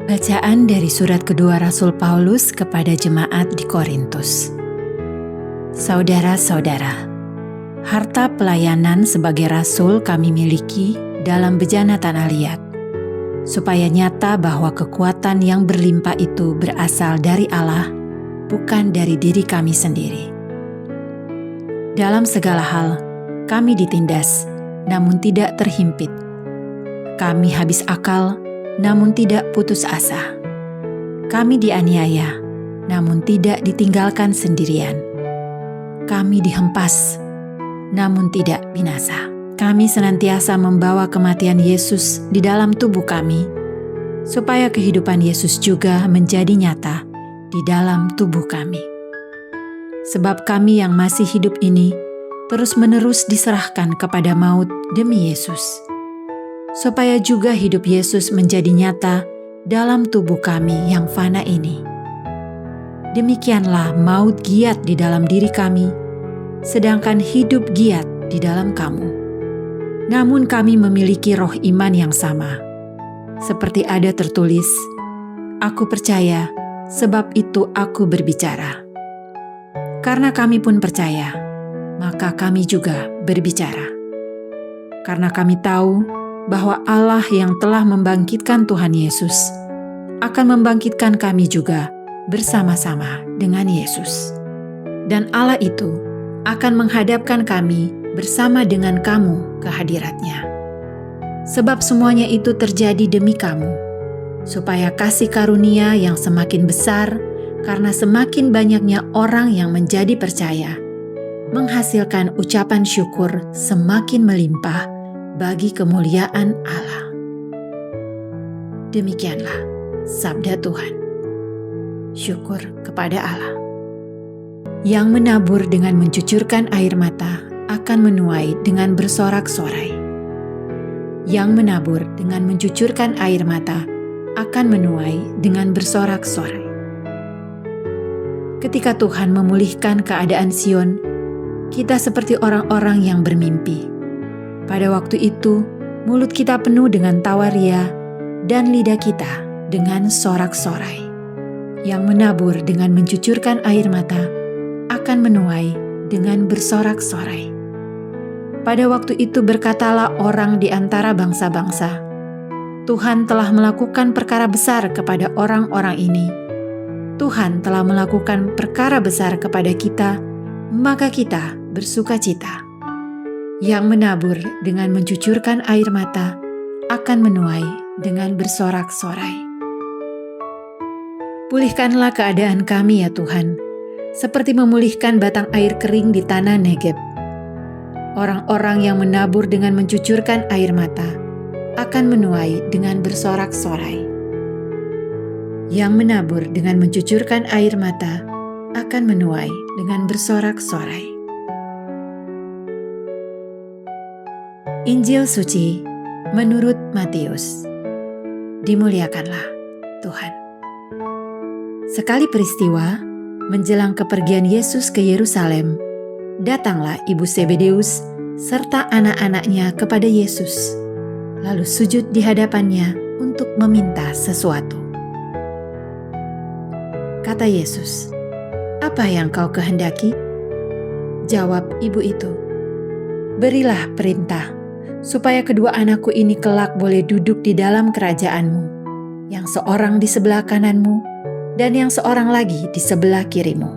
Bacaan dari surat kedua Rasul Paulus kepada jemaat di Korintus. Saudara-saudara, harta pelayanan sebagai rasul kami miliki dalam bejana tanah liat, supaya nyata bahwa kekuatan yang berlimpah itu berasal dari Allah, bukan dari diri kami sendiri. Dalam segala hal, kami ditindas, namun tidak terhimpit. Kami habis akal, namun tidak putus asa. Kami dianiaya, namun tidak ditinggalkan sendirian. Kami dihempas, namun tidak binasa. Kami senantiasa membawa kematian Yesus di dalam tubuh kami, supaya kehidupan Yesus juga menjadi nyata di dalam tubuh kami. Sebab kami yang masih hidup ini terus-menerus diserahkan kepada maut demi Yesus, supaya juga hidup Yesus menjadi nyata dalam tubuh kami yang fana ini. Demikianlah maut giat di dalam diri kami, sedangkan hidup giat di dalam kamu. Namun kami memiliki roh iman yang sama. Seperti ada tertulis, "Aku percaya, sebab itu aku berbicara." Karena kami pun percaya, maka kami juga berbicara. Karena kami tahu bahwa Allah yang telah membangkitkan Tuhan Yesus akan membangkitkan kami juga bersama-sama dengan Yesus. Dan Allah itu akan menghadapkan kami bersama dengan kamu ke hadirat-Nya. Sebab semuanya itu terjadi demi kamu, supaya kasih karunia yang semakin besar karena semakin banyaknya orang yang menjadi percaya, menghasilkan ucapan syukur semakin melimpah bagi kemuliaan Allah. Demikianlah sabda Tuhan. Syukur kepada Allah. Yang menabur dengan mencucurkan air mata akan menuai dengan bersorak-sorai. Yang menabur dengan mencucurkan air mata akan menuai dengan bersorak-sorai. Ketika Tuhan memulihkan keadaan Sion, kita seperti orang-orang yang bermimpi. Pada waktu itu, mulut kita penuh dengan tawa ria dan lidah kita dengan sorak-sorai. Yang menabur dengan mencucurkan air mata akan menuai dengan bersorak-sorai. Pada waktu itu berkatalah orang di antara bangsa-bangsa, "Tuhan telah melakukan perkara besar kepada orang-orang ini. Tuhan telah melakukan perkara besar kepada kita, maka kita bersukacita." Yang menabur dengan mencucurkan air mata akan menuai dengan bersorak-sorai. Pulihkanlah keadaan kami ya Tuhan, seperti memulihkan batang air kering di tanah Negeb. Orang-orang yang menabur dengan mencucurkan air mata akan menuai dengan bersorak-sorai. Yang menabur dengan mencucurkan air mata akan menuai dengan bersorak-sorai. Injil Suci menurut Matius. Dimuliakanlah Tuhan. Sekali peristiwa, menjelang kepergian Yesus ke Yerusalem, datanglah ibu Zebedeus serta anak-anaknya kepada Yesus, lalu sujud di hadapannya untuk meminta sesuatu. Kata Yesus, "Apa yang kau kehendaki?" Jawab ibu itu, "Berilah perintah, supaya kedua anakku ini kelak boleh duduk di dalam kerajaan-Mu, yang seorang di sebelah kanan-Mu, dan yang seorang lagi di sebelah kiri-Mu."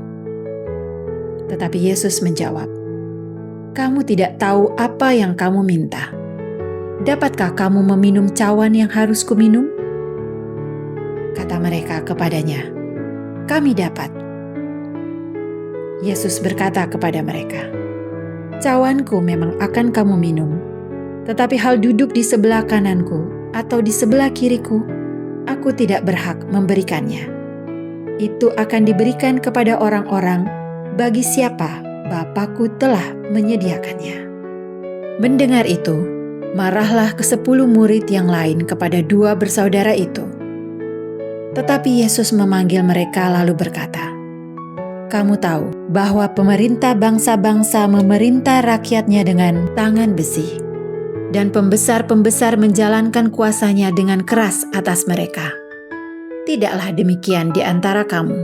Tetapi Yesus menjawab, "Kamu tidak tahu apa yang kamu minta. Dapatkah kamu meminum cawan yang harus kuminum?" Kata mereka kepadanya, "Kami dapat." Yesus berkata kepada mereka, "Cawanku memang akan kamu minum, tetapi hal duduk di sebelah kananku atau di sebelah kiriku, aku tidak berhak memberikannya. Itu akan diberikan kepada orang-orang bagi siapa Bapa-Ku telah menyediakannya." Mendengar itu, marahlah ke-10 murid yang lain kepada 2 bersaudara itu. Tetapi Yesus memanggil mereka lalu berkata, "Kamu tahu bahwa pemerintah bangsa-bangsa memerintah rakyatnya dengan tangan besi, dan pembesar-pembesar menjalankan kuasanya dengan keras atas mereka. tidaklah demikian di antara kamu.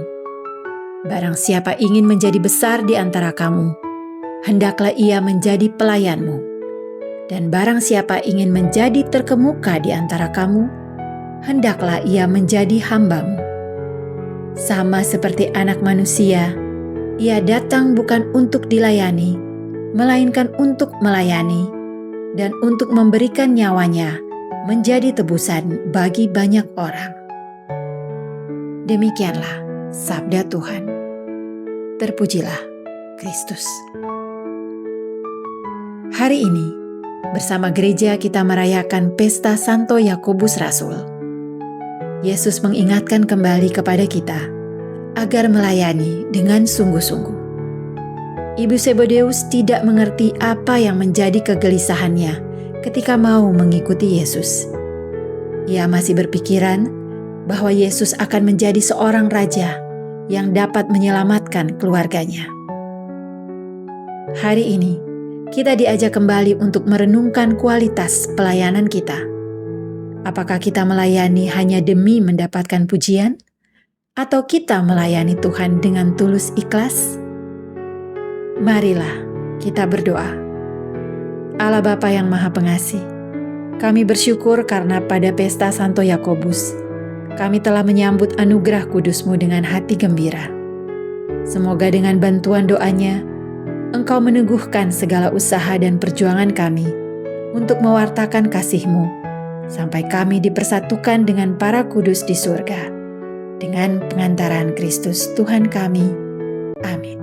Barang siapa ingin menjadi besar di antara kamu, hendaklah ia menjadi pelayanmu. Dan barang siapa ingin menjadi terkemuka di antara kamu, hendaklah ia menjadi hambamu. Sama seperti Anak Manusia, ia datang bukan untuk dilayani, melainkan untuk melayani, dan untuk memberikan nyawanya menjadi tebusan bagi banyak orang. Demikianlah sabda Tuhan. Terpujilah Kristus. Hari ini, bersama gereja kita merayakan pesta Santo Yakobus Rasul. Yesus mengingatkan kembali kepada kita agar melayani dengan sungguh-sungguh. Ibu Zebedeus tidak mengerti apa yang menjadi kegelisahannya ketika mau mengikuti Yesus. Ia masih berpikiran bahwa Yesus akan menjadi seorang raja yang dapat menyelamatkan keluarganya. Hari ini, kita diajak kembali untuk merenungkan kualitas pelayanan kita. Apakah kita melayani hanya demi mendapatkan pujian? Atau kita melayani Tuhan dengan tulus ikhlas? Marilah kita berdoa. Allah Bapa yang Maha Pengasih, kami bersyukur karena pada pesta Santo Yakobus, kami telah menyambut anugerah kudus-Mu dengan hati gembira. Semoga dengan bantuan doanya, Engkau meneguhkan segala usaha dan perjuangan kami untuk mewartakan kasih-Mu, sampai kami dipersatukan dengan para kudus di surga, dengan pengantaran Kristus Tuhan kami. Amin.